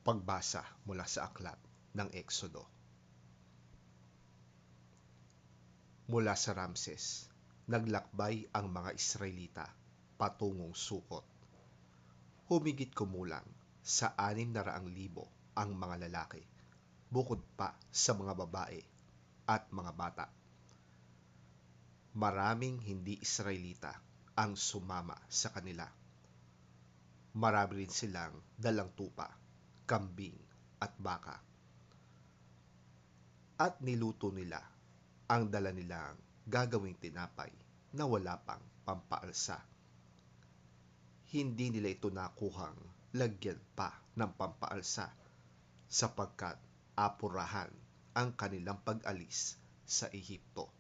Pagbasa mula sa aklat ng Eksodo. Mula sa Ramses, naglakbay ang mga Israelita patungong Sukot. Humigit kumulang sa 600,000 ang mga lalaki, bukod pa sa mga babae at mga bata. Maraming hindi Israelita ang sumama sa kanila. Marami rin silang dalang tupa, kambing at baka. At niluto nila ang dala nilang gagawing tinapay na wala pang pampaalsa. Hindi nila ito nakuhang lagyan pa ng pampaalsa sapagkat apurahan ang kanilang pag-alis sa Ehipto.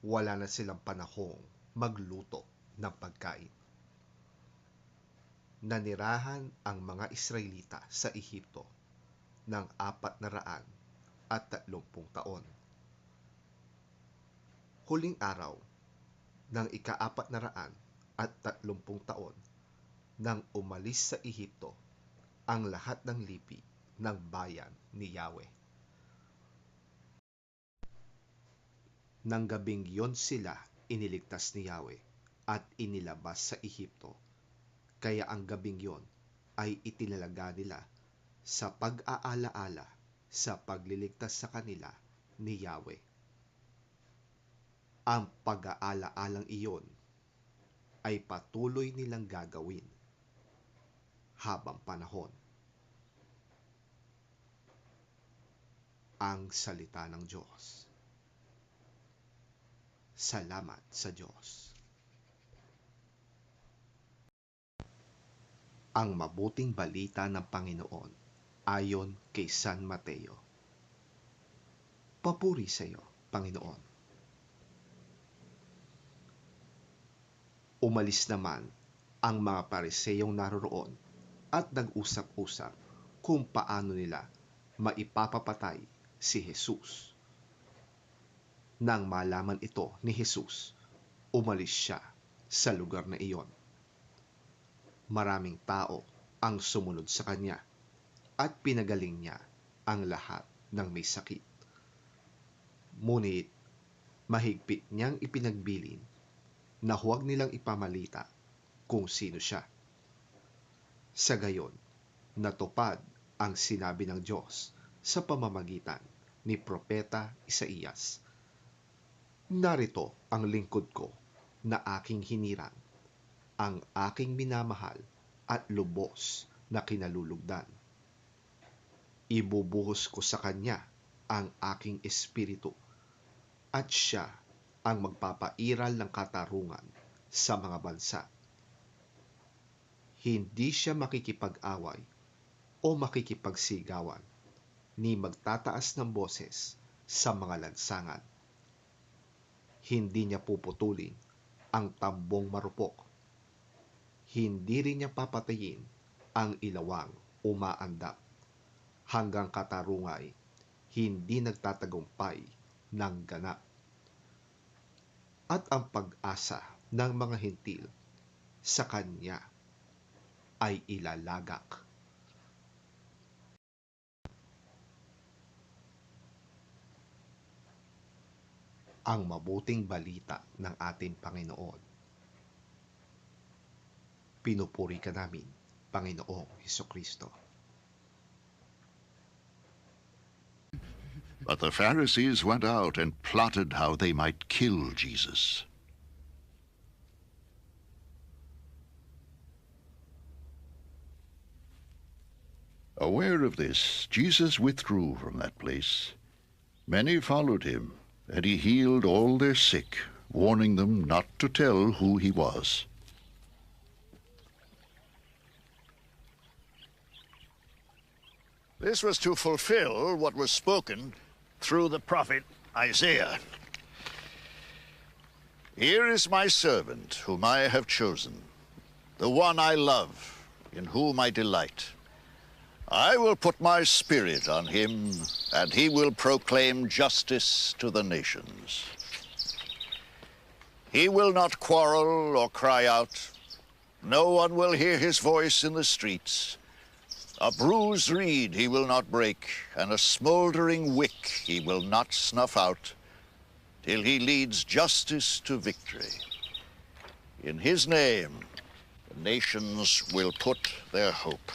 Wala na silang panahong magluto ng pagkain. Nanirahan ang mga Israelita sa Ehipto ng 430 taon. Huling araw ng ika-430 taon nang umalis sa Ehipto ang lahat ng lipi ng bayan ni Yahweh. Nang gabing yon sila iniligtas ni Yahweh at inilabas sa Ehipto. Kaya ang gabing yon ay itinalaga nila sa pag-aalaala sa pagliligtas sa kanila ni Yahweh. Ang pag-aalaalang iyon ay patuloy nilang gagawin habang panahon. Ang salita ng Diyos. Salamat sa Diyos. Ang mabuting balita ng Panginoon ayon kay San Mateo. Papuri sa iyo, Panginoon. Umalis naman ang mga Pariseyong naroroon at nag-usap-usap kung paano nila maipapapatay si Jesus. Nang malaman ito ni Jesus, umalis siya sa lugar na iyon. Maraming tao ang sumunod sa kanya at pinagaling niya ang lahat ng may sakit. Ngunit mahigpit niyang ipinagbilin na huwag nilang ipamalita kung sino siya. Sa gayon, natupad ang sinabi ng Diyos sa pamamagitan ni Propeta Isaías. Narito ang lingkod ko na aking hinirang, ang aking minamahal at lubos na kinalulugdan. Ibubuhos ko sa kanya ang aking espiritu at siya ang magpapairal ng katarungan sa mga bansa. Hindi siya makikipag-away o makikipagsigawan, ni magtataas ng boses sa mga lansangan. Hindi niya puputulin ang tambong marupok. Hindi rin niya papatayin ang ilawang umaandap, hanggang katarungay hindi nagtatagumpay ng ganap. At ang pag-asa ng mga hentil sa kanya ay ilalagak. Ang mabuting balita ng ating Panginoon. Pinupuri ka namin, Panginoong Hesukristo. But the Pharisees went out and plotted how they might kill Jesus. Aware of this, Jesus withdrew from that place. Many followed him, and he healed all their sick, warning them not to tell who he was. This was to fulfill what was spoken through the prophet Isaiah. Here is my servant, whom I have chosen, the one I love, in whom I delight. I will put my spirit on him, and he will proclaim justice to the nations. He will not quarrel or cry out. No one will hear his voice in the streets. A bruised reed he will not break, and a smoldering wick he will not snuff out, till he leads justice to victory. In his name, the nations will put their hope.